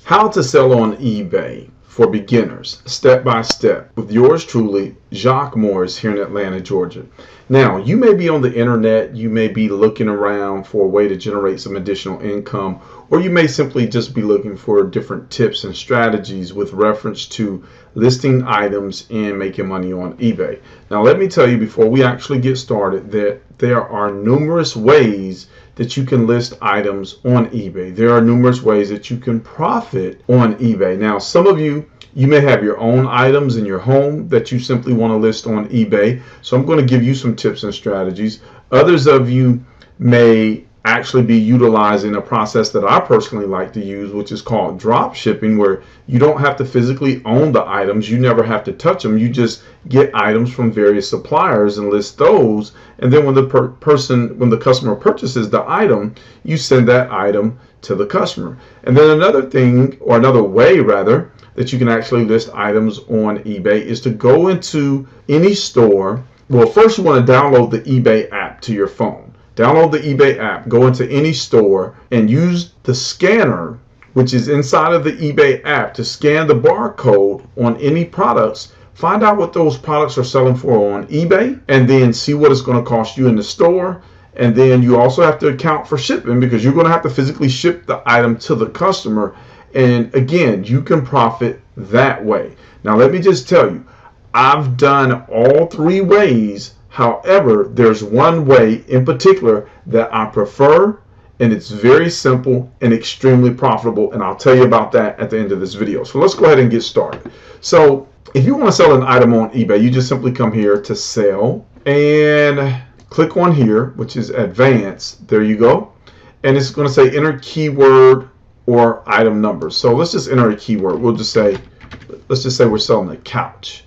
How to sell on eBay for beginners, step by step, with yours truly, Jacque Morris, here in Atlanta, Georgia. Now, you may be on the internet, you may be looking around for a way to generate some additional income, or you may simply just be looking for different tips and strategies with reference to listing items and making money on eBay. Now, let me tell you before we actually get started that there are numerous ways that you can list items on eBay. There are numerous ways that you can profit on eBay. Now, some of you may have your own items in your home that you simply want to list on eBay. So I'm going to give you some tips and strategies. Others of you may actually be utilizing a process that I personally like to use, which is called drop shipping, where you don't have to physically own the items. You never have to touch them. You just get items from various suppliers and list those. And then when the customer purchases the item, you send that item to the customer. And then another thing, or another way rather, that you can actually list items on eBay is to go into any store. Well, first you want to download the eBay app to your phone. Download the eBay app, go into any store, and use the scanner, which is inside of the eBay app, to scan the barcode on any products. Find out what those products are selling for on eBay, and then see what it's going to cost you in the store. And then you also have to account for shipping, because you're going to have to physically ship the item to the customer. And again, you can profit that way. Now, let me just tell you, I've done all three ways. However, there's one way in particular that I prefer, and it's very simple and extremely profitable, and I'll tell you about that at the end of this video. So let's go ahead and get started. So if you want to sell an item on eBay, you just simply come here to sell and click on here, which is advanced. There you go. And it's going to say enter keyword or item number. So let's just enter a keyword. Let's just say we're selling a couch.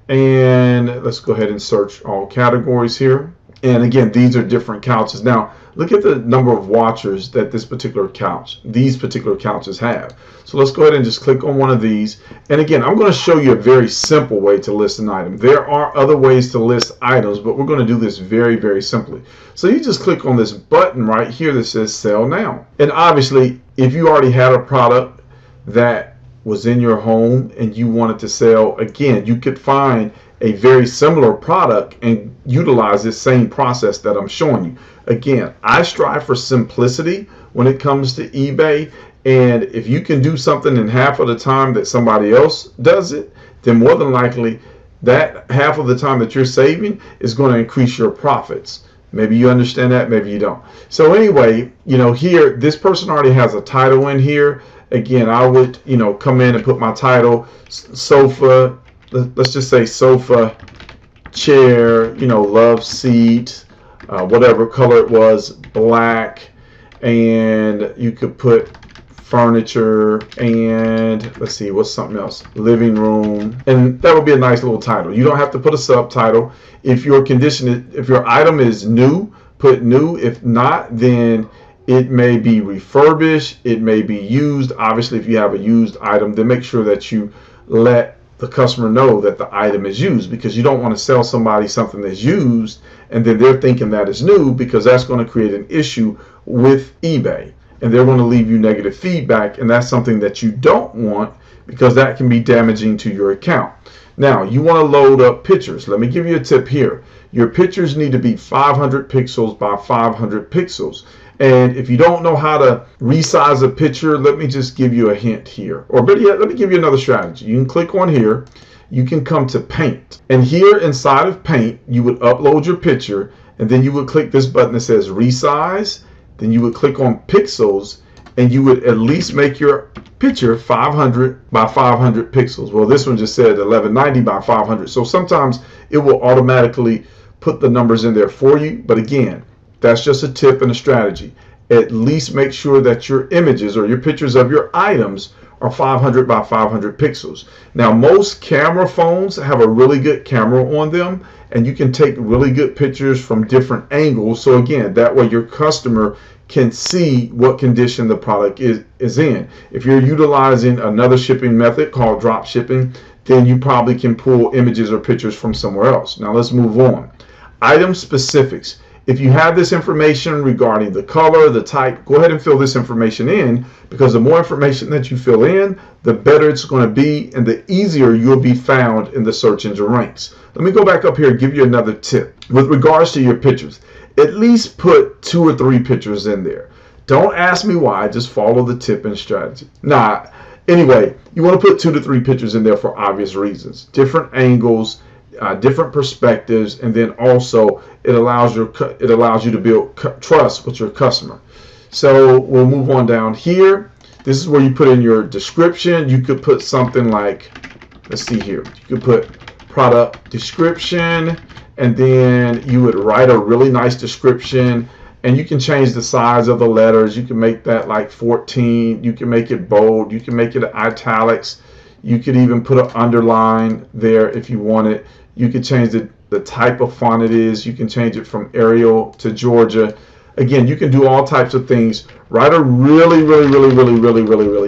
And let's go ahead and search all categories here. And again, these are different couches. Now, look at the number of watchers that these particular couches have. So let's go ahead and just click on one of these. And again, I'm going to show you a very simple way to list an item. There are other ways to list items, but we're going to do this very, very simply. So you just click on this button right here that says sell now. And obviously, if you already had a product that was in your home and you wanted to sell, again, you could find a very similar product and utilize this same process that I'm showing you. Again, I strive for simplicity when it comes to eBay, and if you can do something in half of the time that somebody else does it, then more than likely that half of the time that you're saving is going to increase your profits. Maybe you understand that, maybe you don't. So anyway, here, this person already has a title in here. Again, I would, come in and put my title, sofa, let's just say sofa, chair, love seat, whatever color it was, black, and you could put furniture, and let's see, what's something else, living room, and that would be a nice little title. You don't have to put a subtitle. If your item is new, put new. If not, then it may be refurbished, it may be used. Obviously, if you have a used item, then make sure that you let the customer know that the item is used, because you don't want to sell somebody something that's used and then they're thinking that it's new, because that's going to create an issue with eBay and they're going to leave you negative feedback, and that's something that you don't want, because that can be damaging to your account. Now, you want to load up pictures. Let me give you a tip here. Your pictures need to be 500 pixels by 500 pixels. And if you don't know how to resize a picture, let me just give you a hint here. Or better yet, let me give you another strategy. You can click on here. You can come to Paint. And here inside of Paint, you would upload your picture. And then you would click this button that says Resize. Then you would click on Pixels. And you would at least make your picture 500 by 500 pixels. Well, this one just said 1190 by 500. So sometimes it will automatically put the numbers in there for you. But again, that's just a tip and a strategy. At least make sure that your images or your pictures of your items are 500 by 500 pixels. Now, most camera phones have a really good camera on them, and you can take really good pictures from different angles. So again, that way your customer can see what condition the product is in. If you're utilizing another shipping method called drop shipping, then you probably can pull images or pictures from somewhere else. Now let's move on. Item specifics. If you have this information regarding the color, the type, go ahead and fill this information in, because the more information that you fill in, the better it's going to be and the easier you'll be found in the search engine ranks. Let me go back up here and give you another tip. With regards to your pictures, at least put 2 or 3 pictures in there. Don't ask me why, just follow the tip and strategy. Anyway, you want to put 2 to 3 pictures in there for obvious reasons. Different angles, different perspectives, and then also it allows you to build trust with your customer. So we'll move on down here. This is where you put in your description. You could put something like, let's see here, you could put product description, and then you would write a really nice description, and you can change the size of the letters. You can make that like 14. You can make it bold. You can make it italics. You could even put an underline there if you want it. You could change the type of font it is. You can change it from Arial to Georgia. Again, you can do all types of things. Write a really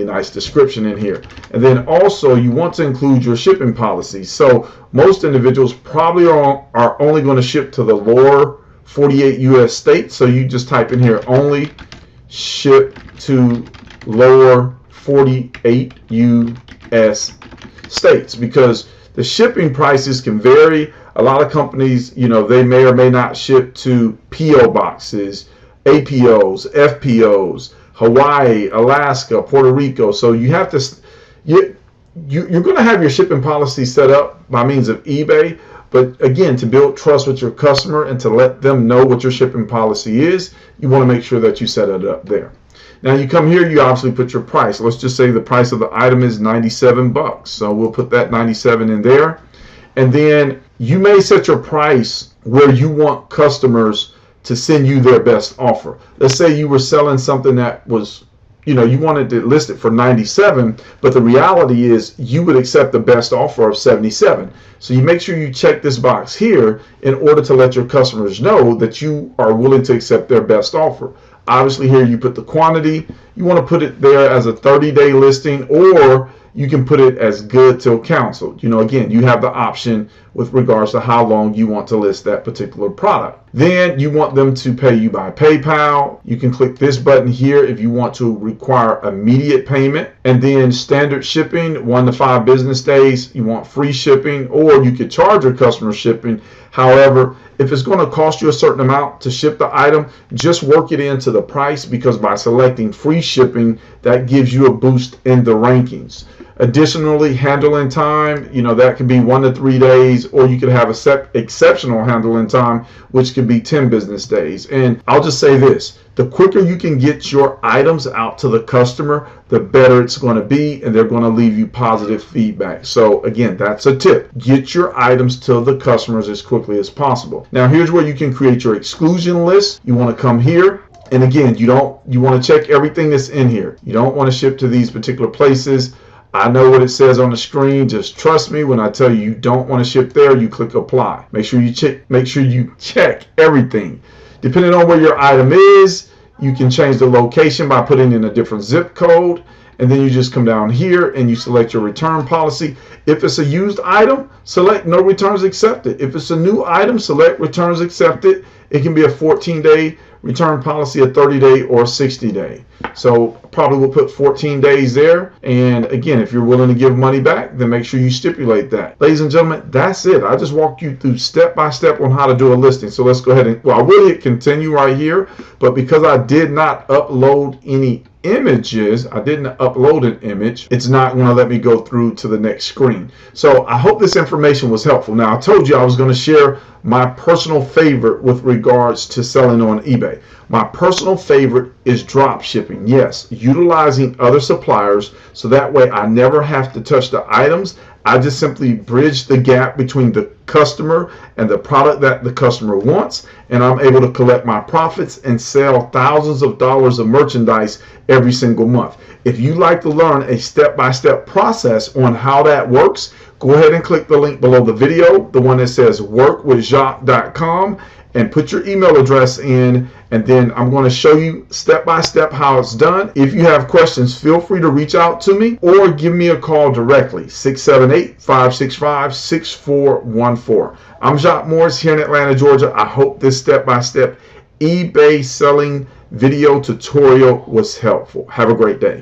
nice description in here. And then also you want to include your shipping policies. So most individuals probably are only going to ship to the lower 48 US states. So you just type in here, only ship to lower 48 US states, because the shipping prices can vary. A lot of companies, they may or may not ship to PO boxes, APOs, FPOs, Hawaii, Alaska, Puerto Rico. So you have to, you're going to have your shipping policy set up by means of eBay. But again, to build trust with your customer and to let them know what your shipping policy is, you want to make sure that you set it up there. Now you come here, you obviously put your price. Let's just say the price of the item is 97 bucks. So we'll put that 97 in there. And then you may set your price where you want customers to send you their best offer. Let's say you were selling something that was, you wanted to list it for 97, but the reality is you would accept the best offer of 77. So you make sure you check this box here in order to let your customers know that you are willing to accept their best offer. Obviously here you put the quantity. You want to put it there as a 30-day listing, or you can put it as good till canceled. Again, you have the option with regards to how long you want to list that particular product. Then you want them to pay you by PayPal. You can click this button here if you want to require immediate payment. And then standard shipping, 1 to 5 business days. You want free shipping, or you could charge your customer shipping. However, if it's going to cost you a certain amount to ship the item, just work it into the price, because by selecting free shipping, that gives you a boost in the rankings. Additionally, handling time, that could be 1 to 3 days, or you could have exceptional handling time, which could be 10 business days. And I'll just say this, the quicker you can get your items out to the customer, the better it's going to be, and they're going to leave you positive feedback. So again, that's a tip. Get your items to the customers as quickly as possible. Now here's where you can create your exclusion list. You want to come here. And again, you want to check everything that's in here. You don't want to ship to these particular places. I know what it says on the screen. Just trust me when I tell you don't want to ship there. You click apply. Make sure you check everything. Depending on where your item is, you can change the location by putting in a different zip code. And then you just come down here and you select your return policy. If it's a used item, select no returns accepted. If it's a new item, select returns accepted. It can be a 14-day return policy, a 30-day, or a 60-day. So probably we'll put 14 days there. And again, if you're willing to give money back, then make sure you stipulate that. Ladies and gentlemen, that's it. I just walked you through step by step on how to do a listing. So let's go ahead and, I will hit continue right here, but because I did not upload any images, I didn't upload an image, it's not going to let me go through to the next screen. So I hope this information was helpful. Now I told you I was going to share my personal favorite with regards to selling on eBay. My personal favorite is drop shipping. Yes, utilizing other suppliers, so that way I never have to touch the items. I just simply bridge the gap between the customer and the product that the customer wants, and I'm able to collect my profits and sell thousands of dollars of merchandise every single month. If you'd like to learn a step-by-step process on how that works, go ahead and click the link below the video, the one that says workwithjacque.com, and put your email address in, and then I'm going to show you step by step how it's done. If you have questions, feel free to reach out to me or give me a call directly, 678-565-6414. I'm Jacque Morris here in Atlanta, Georgia. I hope this step by step eBay selling video tutorial was helpful. Have a great day.